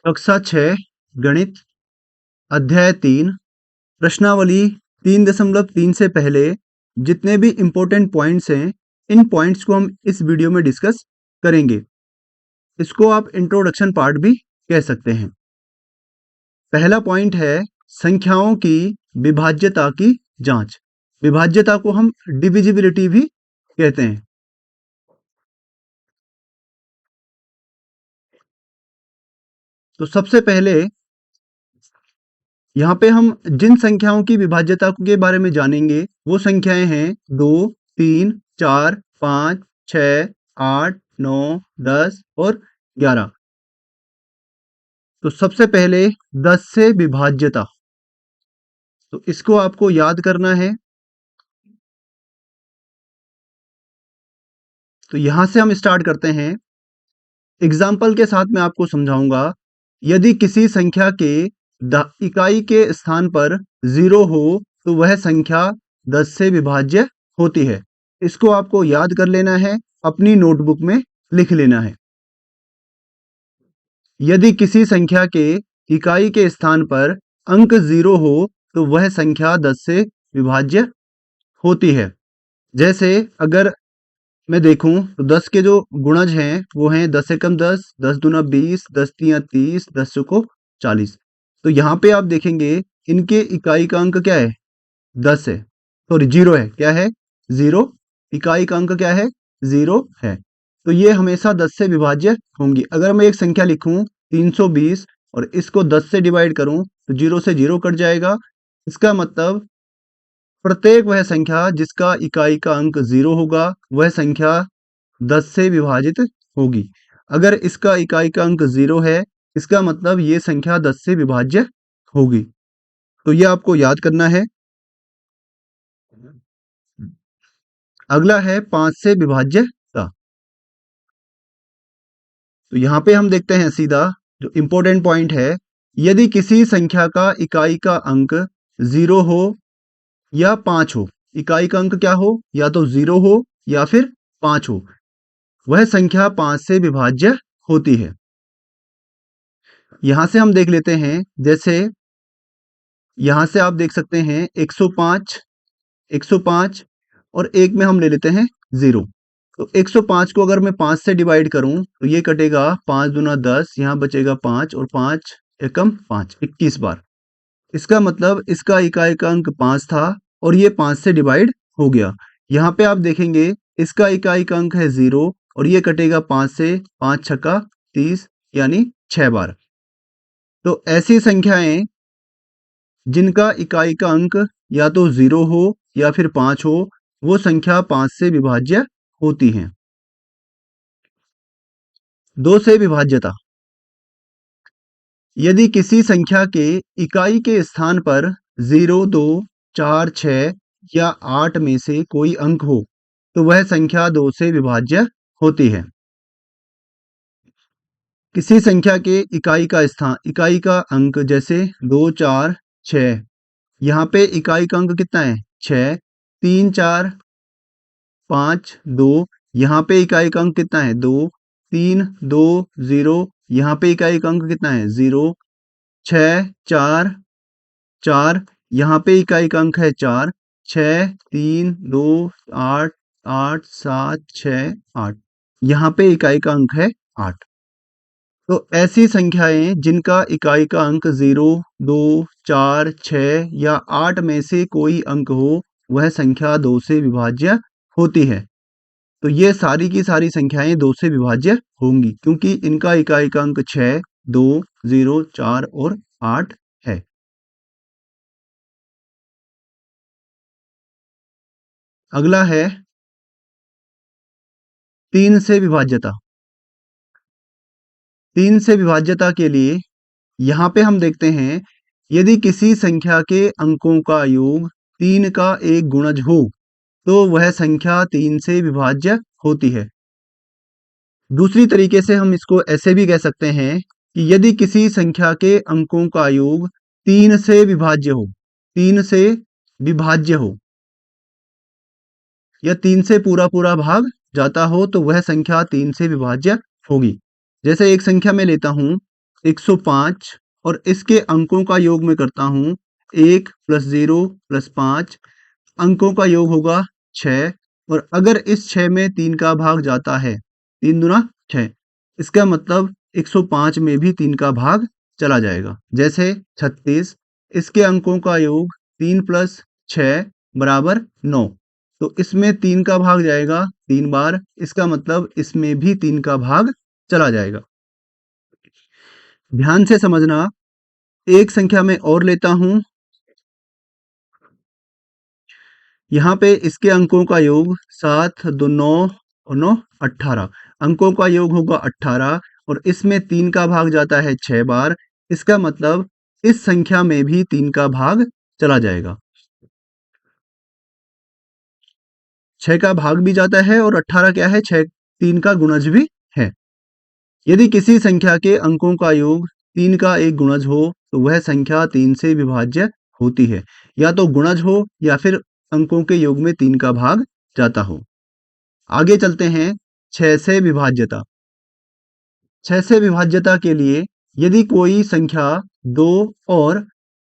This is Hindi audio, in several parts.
कक्षा 6 गणित अध्याय 3 प्रश्नावली 3.3 से पहले जितने भी इम्पोर्टेंट पॉइंट्स हैं, इन पॉइंट्स को हम इस वीडियो में डिस्कस करेंगे। इसको आप इंट्रोडक्शन पार्ट भी कह सकते हैं। पहला पॉइंट है संख्याओं की विभाज्यता की जांच। विभाज्यता को हम डिविजिबिलिटी भी कहते हैं। तो सबसे पहले यहाँ पे हम जिन संख्याओं की विभाज्यता के बारे में जानेंगे वो संख्याएं हैं 2, 3, 4, 5, 6, 8, 9, 10 और 11। तो सबसे पहले 10 से विभाज्यता, तो इसको आपको याद करना है। तो यहां से हम स्टार्ट करते हैं। एग्जाम्पल के साथ मैं आपको समझाऊंगा। यदि किसी संख्या के इकाई के स्थान पर 0 हो तो वह संख्या 10 से विभाज्य होती है। इसको आपको याद कर लेना है, अपनी नोटबुक में लिख लेना है। यदि किसी संख्या के इकाई के स्थान पर अंक 0 हो तो वह संख्या 10 से विभाज्य होती है। जैसे अगर मैं देखूं तो 10 के जो गुणज हैं वो हैं 10 एकम 10, 10 दूना 20, 10 तिया 30, 10 चौको 40। तो यहाँ पे आप देखेंगे इनके इकाई का अंक क्या है? 10 है, सॉरी 0 है। क्या है? 0। इकाई का अंक क्या है? 0 है। तो ये हमेशा 10 से विभाज्य होंगी। अगर मैं एक संख्या लिखूं 320 और इसको 10 से डिवाइड करूं तो 0 से 0 कट जाएगा। इसका मतलब प्रत्येक वह संख्या जिसका इकाई का अंक 0 होगा वह संख्या 10 से विभाजित होगी। अगर इसका इकाई का अंक 0 है, इसका मतलब ये संख्या 10 से विभाज्य होगी। तो ये आपको याद करना है। अगला है 5 से विभाज्यता। तो यहाँ पे हम देखते हैं सीधा जो इंपॉर्टेंट पॉइंट है। यदि किसी संख्या का इकाई का अंक 0 हो या 5 हो, इकाई का अंक क्या हो? या तो 0 हो या फिर 5 हो, वह संख्या 5 से विभाज्य होती है। यहां से हम देख लेते हैं। जैसे यहां से आप देख सकते हैं 105, 105 और एक में हम ले लेते हैं 0। तो 105 को अगर मैं 5 से डिवाइड करूं तो ये कटेगा 5 दूना 10, यहाँ बचेगा 5 और 5 एकम 5, 21 बार। इसका मतलब इसका इकाई का अंक 5 था और ये 5 से डिवाइड हो गया। यहाँ पे आप देखेंगे इसका इकाई का अंक है 0 और ये कटेगा 5 से, 5 छक्का 30 यानी 6 बार। तो ऐसी संख्याएं जिनका इकाई का अंक या तो 0 हो या फिर 5 हो, वो संख्या 5 से विभाज्य होती हैं। 2 से विभाज्यता। यदि किसी संख्या के इकाई के स्थान पर 0, 2, 4, 6 या 8 में से कोई अंक हो तो वह संख्या 2 से विभाज्य होती है। किसी संख्या के इकाई का अंक जैसे 2, 4, 6, यहाँ पे इकाई का अंक कितना है? 6, 3, 4, 5, 2, यहाँ पे इकाई का अंक कितना है? 2, 3, 2, 0, यहाँ पे इकाई का अंक कितना है? 0, 6, 4, 4, यहाँ पे इकाई का अंक है 4, 6, 3, 2, 8, 8, 7, 6, 8, यहाँ पे इकाई का अंक है 8। तो ऐसी संख्याएं जिनका इकाई का अंक 0, 2, 4, 6 या 8 में से कोई अंक हो वह संख्या 2 से विभाज्य होती है। तो ये सारी की सारी संख्याएं 2 से विभाज्य होंगी क्योंकि इनका इकाई का अंक 6, 2, 0, 4 और 8 है। अगला है 3 से विभाज्यता। 3 से विभाज्यता के लिए यहाँ पे हम देखते हैं यदि किसी संख्या के अंकों का योग 3 का एक गुणज हो तो वह संख्या 3 से विभाज्य होती है। दूसरी तरीके से हम इसको ऐसे भी कह सकते हैं कि यदि किसी संख्या के अंकों का योग 3 से विभाज्य हो, 3 से विभाज्य हो या 3 से पूरा पूरा भाग जाता हो तो वह संख्या 3 से विभाज्य होगी। जैसे एक संख्या मैं लेता हूं 105 और इसके अंकों का योग मैं करता हूँ 1 + 0 + 5, अंकों का योग होगा 6 और अगर इस 6 में 3 का भाग जाता है, 3 दूना 6, इसका मतलब 105 में भी 3 का भाग चला जाएगा। जैसे 36, इसके अंकों का योग 3 + 6 = 9, तो इसमें 3 का भाग जाएगा 3 बार, इसका मतलब इसमें भी 3 का भाग चला जाएगा। ध्यान से समझना, एक संख्या मैं और लेता हूं, यहाँ पे इसके अंकों का योग 7 2 9 और 9 18, अंकों का योग होगा 18 और इसमें 3 का भाग जाता है 6 बार, इसका मतलब इस संख्या में भी 3 का भाग चला जाएगा। 6 का भाग भी जाता है और 18 क्या है, 6 3 का गुणज भी है। यदि किसी संख्या के अंकों का योग 3 का एक गुणज हो तो वह संख्या 3 से विभाज्य होती है। या तो गुणज हो या फिर अंकों के योग में 3 का भाग जाता हो। आगे चलते हैं 6 से विभाज्यता। 6 से विभाज्यता के लिए यदि कोई संख्या 2 और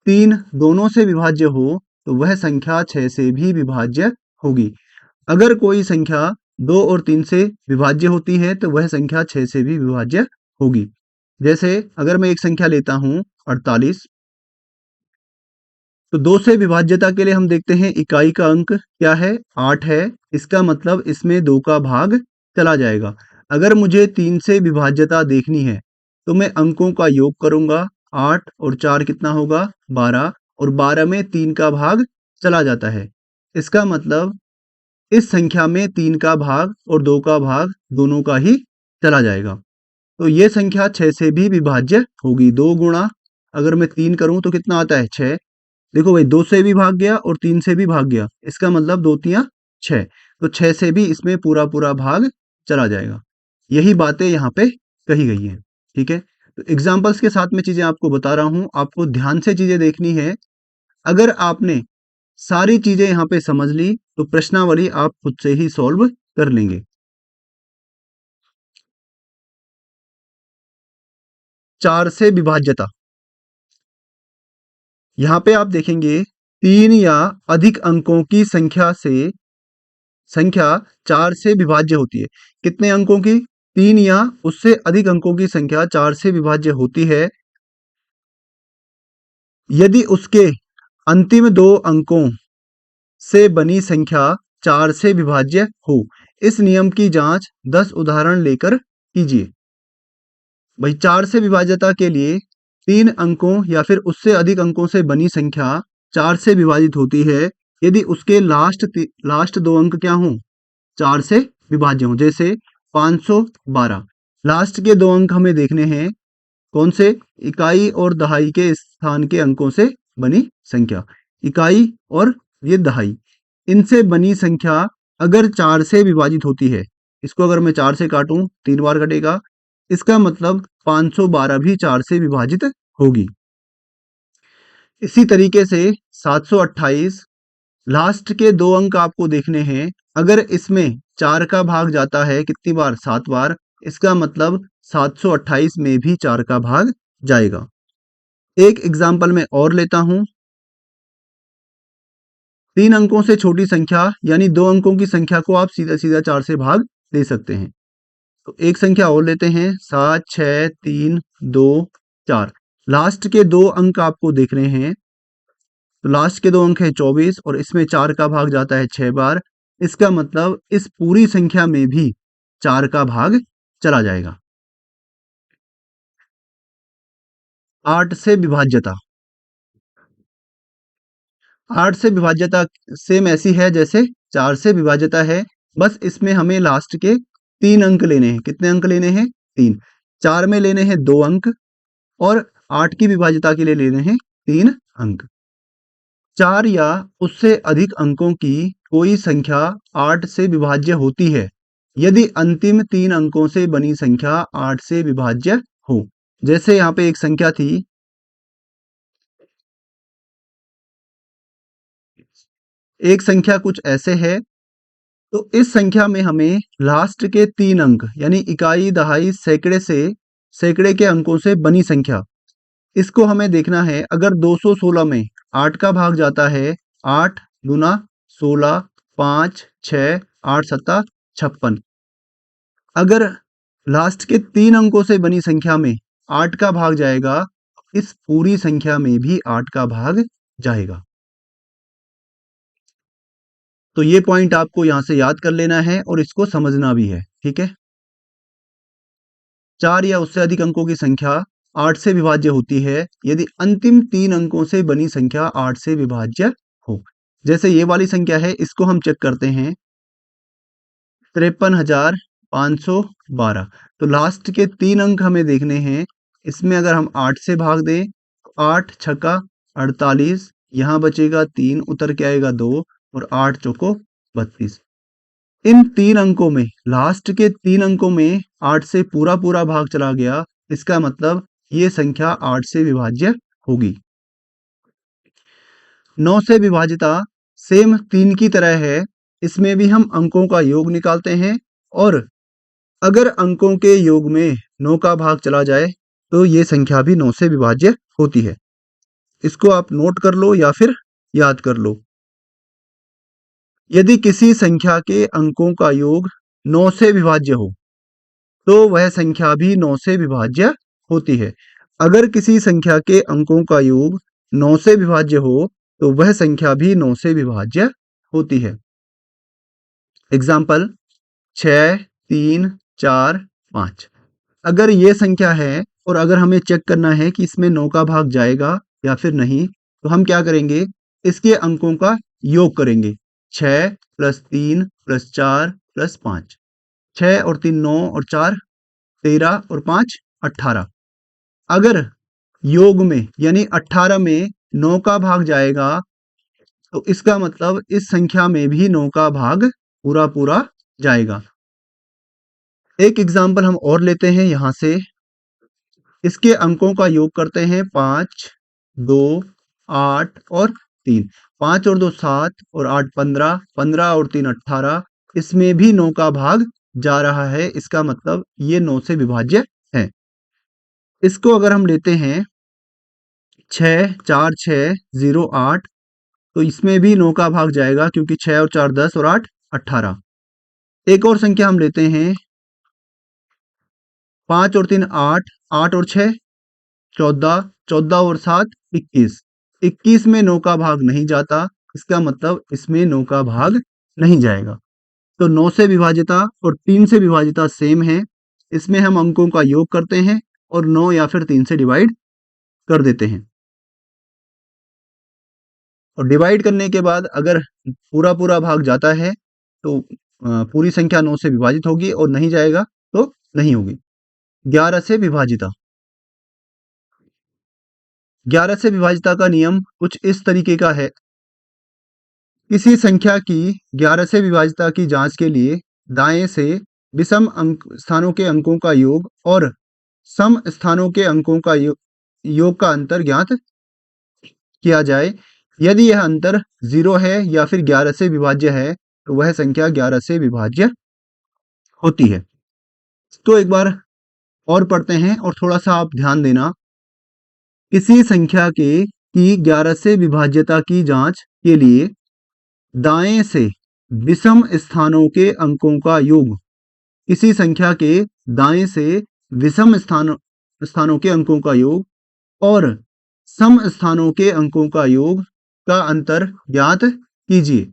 3 दोनों से विभाज्य हो तो वह संख्या 6 से भी विभाज्य होगी। अगर कोई संख्या 2 और 3 से विभाज्य होती है तो वह संख्या 6 से भी विभाज्य होगी। जैसे अगर मैं एक संख्या लेता हूं 48, तो 2 से विभाज्यता के लिए हम देखते हैं इकाई का अंक क्या है, 8 है, इसका मतलब इसमें 2 का भाग चला जाएगा। अगर मुझे 3 से विभाज्यता देखनी है तो मैं अंकों का योग करूंगा, 8 और 4 कितना होगा, 12 और 12 में 3 का भाग चला जाता है। इसका मतलब इस संख्या में 3 का भाग और 2 का भाग दोनों का ही चला जाएगा। तो ये संख्या 6 से भी विभाज्य होगी। 2 गुणा अगर मैं 3 करूं तो कितना आता है, 6। देखो भाई, 2 से भी भाग गया और 3 से भी भाग गया, इसका मतलब 2 तियां 6, तो 6 से भी इसमें पूरा पूरा भाग चला जाएगा। यही बातें यहाँ पे कही गई हैं। ठीक है, तो एग्जाम्पल्स के साथ में चीजें आपको बता रहा हूं, आपको ध्यान से चीजें देखनी है। अगर आपने सारी चीजें यहाँ पे समझ ली तो प्रश्नावली आप खुद से ही सॉल्व कर लेंगे। 4 से विभाज्यता, यहाँ पे आप देखेंगे 3 या अधिक अंकों की संख्या 4 से विभाज्य होती है। कितने अंकों की, 3 या उससे अधिक अंकों की संख्या 4 से विभाज्य होती है यदि उसके अंतिम 2 अंकों से बनी संख्या 4 से विभाज्य हो। इस नियम की जांच 10 उदाहरण लेकर कीजिए। भाई, 4 से विभाज्यता के लिए 3 अंकों या फिर उससे अधिक अंकों से बनी संख्या 4 से विभाजित होती है यदि उसके लास्ट 2 अंक क्या हों, 4 से विभाज्य हों। जैसे 512, लास्ट के 2 अंक हमें देखने हैं, कौन से, इकाई और दहाई के स्थान के अंकों से बनी संख्या। इकाई और ये दहाई, इनसे बनी संख्या अगर 4 से विभाजित होती है, इसको अगर मैं 4 से काटूं 3 बार कटेगा, इसका मतलब 512 भी 4 से विभाजित होगी। इसी तरीके से 728, लास्ट के 2 अंक आपको देखने हैं, अगर इसमें 4 का भाग जाता है कितनी बार, 7 बार, इसका मतलब 728 में भी 4 का भाग जाएगा। एक एग्जाम्पल मैं और लेता हूं, 3 अंकों से छोटी संख्या यानी 2 अंकों की संख्या को आप सीधा सीधा 4 से भाग दे सकते हैं। तो एक संख्या और लेते हैं, 7 6 3 2 4, लास्ट के 2 अंक आपको देख रहे हैं, तो लास्ट के 2 अंक है 24 और इसमें 4 का भाग जाता है 6 बार, इसका मतलब इस पूरी संख्या में भी 4 का भाग चला जाएगा। 8 से विभाज्यता, 8 से विभाज्यता सेम ऐसी है जैसे 4 से विभाज्यता है, बस इसमें हमें लास्ट के 3 अंक लेने हैं। कितने अंक लेने हैं, 3। 4 में लेने हैं 2 अंक और 8 की विभाज्यता के लिए लेने हैं 3 अंक। 4 या उससे अधिक अंकों की कोई संख्या 8 से विभाज्य होती है यदि अंतिम 3 अंकों से बनी संख्या 8 से विभाज्य हो। जैसे यहाँ पे एक संख्या थी, एक संख्या कुछ ऐसे है, तो इस संख्या में हमें लास्ट के 3 अंक यानी इकाई दहाई सैकड़े से सैकड़े के अंकों से बनी संख्या, इसको हमें देखना है। अगर 216 में 8 का भाग जाता है, 8 गुना 16, 5, 6, 8 सत्ता 56। अगर लास्ट के 3 अंकों से बनी संख्या में 8 का भाग जाएगा, इस पूरी संख्या में भी 8 का भाग जाएगा। तो ये पॉइंट आपको यहां से याद कर लेना है और इसको समझना भी है, ठीक है। 4 या उससे अधिक अंकों की संख्या 8 से विभाज्य होती है यदि अंतिम 3 अंकों से बनी संख्या 8 से विभाज्य हो। जैसे ये वाली संख्या है, इसको हम चेक करते हैं, 53,512। तो लास्ट के 3 अंक हमें देखने हैं। इसमें अगर हम 8 से भाग दें, 8 छक्का 48, यहाँ बचेगा 3, उतर के आएगा 2 और 8 चौको 32। इन 3 अंकों में, लास्ट के 3 अंकों में 8 से पूरा पूरा भाग चला गया, इसका मतलब ये संख्या 8 से विभाज्य होगी। 9 से विभाजिता सेम 3 की तरह है, इसमें भी हम अंकों का योग निकालते हैं और अगर अंकों के योग में 9 का भाग चला जाए तो ये संख्या भी 9 से विभाज्य होती है। इसको आप नोट कर लो या फिर याद कर लो। यदि किसी संख्या के अंकों का योग 9 से विभाज्य हो तो वह संख्या भी 9 से विभाज्य होती है। अगर किसी संख्या के अंकों का योग 9 से विभाज्य हो तो वह संख्या भी 9 से विभाज्य होती है। एग्जाम्पल 6, 3, 4, 5। अगर ये संख्या है और अगर हमें चेक करना है कि इसमें 9 का भाग जाएगा या फिर नहीं, तो हम क्या करेंगे, इसके अंकों का योग करेंगे। 6 + 3 + 4 + 5। 6 और 3 9 और 4 13 और 5 18। अगर योग में यानी 18 में 9 का भाग जाएगा तो इसका मतलब इस संख्या में भी 9 का भाग पूरा पूरा जाएगा। एक एग्जाम्पल हम और लेते हैं यहां से। इसके अंकों का योग करते हैं, 5, 2, 8 और 3। 5 और 2 7 और 8 15, 15 और 3 18। इसमें भी 9 का भाग जा रहा है, इसका मतलब ये 9 से विभाज्य है। इसको अगर हम लेते हैं 6, 4, 6, 0, 8, तो इसमें भी 9 का भाग जाएगा क्योंकि 6 और 4 10 और 8 18। एक और संख्या हम लेते हैं, 5 और 3 8, 8 और 6 14, 14 और 7 21। 21 में 9 का भाग नहीं जाता, इसका मतलब इसमें 9 का भाग नहीं जाएगा। तो 9 से विभाजिता और 3 से विभाजिता सेम है। इसमें हम अंकों का योग करते हैं और 9 या फिर 3 से डिवाइड कर देते हैं। और डिवाइड करने के बाद अगर पूरा पूरा भाग जाता है तो पूरी संख्या 9 से विभाजित होगी और नहीं जाएगा तो नहीं होगी। 11 से विभाजिता। 11 से विभाजिता का नियम कुछ इस तरीके का है। किसी संख्या की 11 से विभाजिता की जांच के लिए दाएं से विषम अंक स्थानों के अंकों का योग और सम स्थानों के अंकों का योग का अंतर ज्ञात किया जाए। यदि यह अंतर 0 है या फिर 11 से विभाज्य है तो वह संख्या 11 से विभाज्य होती है। तो एक बार और पढ़ते हैं और थोड़ा सा आप ध्यान देना। किसी संख्या के की 11 से विभाज्यता की जांच के लिए दाएं से विषम स्थानों के अंकों का योग। किसी संख्या के दाएं से विषम स्थानों के अंकों का योग और सम स्थानों के अंकों का योग का अंतर ज्ञात कीजिए।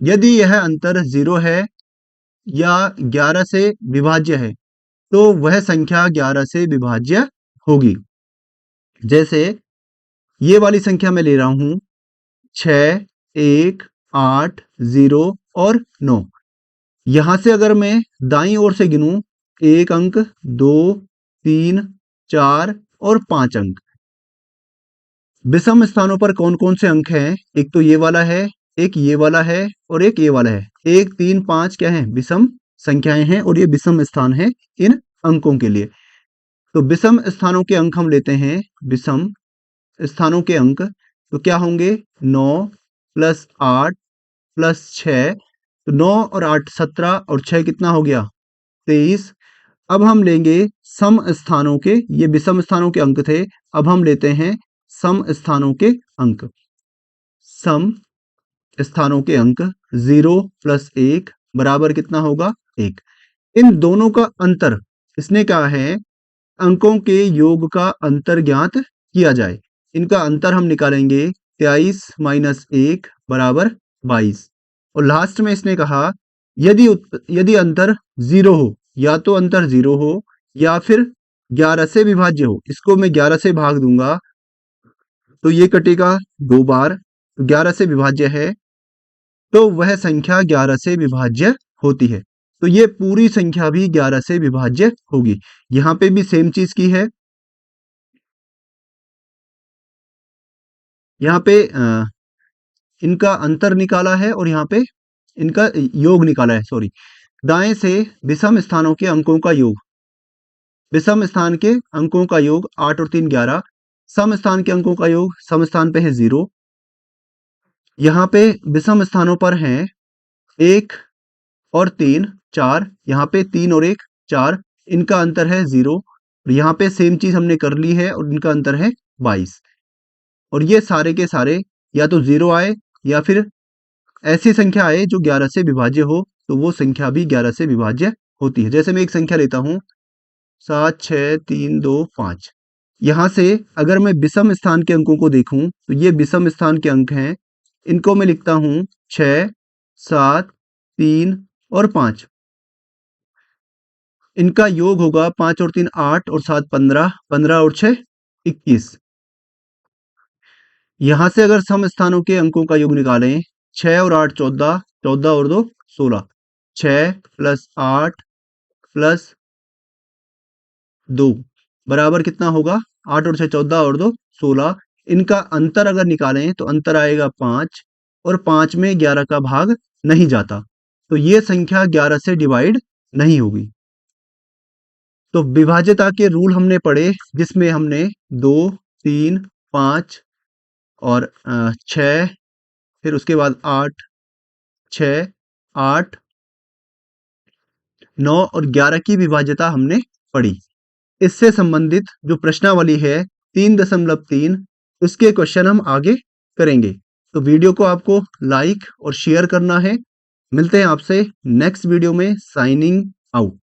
यदि यह अंतर 0 है या 11 से विभाज्य है तो वह संख्या 11 से विभाज्य होगी। जैसे ये वाली संख्या मैं ले रहा हूं, 6, 1, 8, 0 और 9। यहां से अगर मैं दाईं ओर से गिनूं, 1 अंक, 2, 3, 4 और 5 अंक। विषम स्थानों पर कौन कौन से अंक हैं? एक तो ये वाला है, एक ये वाला है और एक ये वाला है। 1, 3, 5 क्या है? विषम संख्याएं हैं और ये विषम स्थान है इन अंकों के लिए। तो विषम स्थानों के अंक हम लेते हैं। विषम स्थानों के अंक तो क्या होंगे? 9 + 8 + 6। तो 9 और 8 17 और 6 कितना हो गया? 23। अब हम लेंगे सम स्थानों के, ये विषम स्थानों के अंक थे, अब हम लेते हैं सम स्थानों के अंक। सम स्थानों के अंक 0 + 1 बराबर कितना होगा? 1। इन दोनों का अंतर इसने कहा है अंकों के योग का अंतर ज्ञात किया जाए। इनका अंतर हम निकालेंगे 23 - 1 बराबर 22। और लास्ट में इसने कहा यदि अंतर 0 हो, या तो अंतर 0 हो या फिर 11 से विभाज्य हो। इसको मैं 11 से भाग दूंगा तो ये कटेगा 2 बार, तो 11 से विभाज्य है तो वह संख्या 11 से विभाज्य होती है। तो ये पूरी संख्या भी 11 से विभाज्य होगी। यहाँ पे भी सेम चीज की है। यहाँ पे इनका अंतर निकाला है और यहाँ पे इनका योग निकाला है, सॉरी। दाएं से विषम स्थानों के अंकों का योग, विषम स्थान के अंकों का योग 8 और 3 11, सम स्थान के अंकों का योग सम स्थान पे है 0। यहाँ पे विषम स्थानों पर हैं 1 और 3 4, यहाँ पे 3 और 1 4, इनका अंतर है 0। यहाँ पे सेम चीज हमने कर ली है और इनका अंतर है 22। और ये सारे के सारे या तो 0 आए या फिर ऐसी संख्या आए जो 11 से विभाज्य हो, तो वो संख्या भी 11 से विभाज्य होती है। जैसे मैं एक संख्या लेता हूँ 7 6 3 2 5। यहाँ से अगर मैं विषम स्थान के अंकों को देखूं तो ये विषम स्थान के अंक हैं। इनको मैं लिखता हूँ 6 7 3 और 5। इनका योग होगा 5 और 3 8 और 7 15, 15 और 6 21। यहां से अगर सम स्थानों के अंकों का योग निकालें 6 और 8 14, 14 और 2 16, 6 + 8 + 2 बराबर कितना होगा? 8 और 6 14 और 2 16। इनका अंतर अगर निकालें तो अंतर आएगा 5 और 5 में 11 का भाग नहीं जाता, तो ये संख्या 11 से डिवाइड नहीं होगी। तो विभाज्यता के रूल हमने पढ़े, जिसमें हमने 2 3 5 और 6, फिर उसके बाद 8 6 8 9 और 11 की विभाज्यता हमने पढ़ी। इससे संबंधित जो प्रश्नावली है 3.3, उसके क्वेश्चन हम आगे करेंगे। तो वीडियो को आपको लाइक और शेयर करना है। मिलते हैं आपसे नेक्स्ट वीडियो में। Signing out.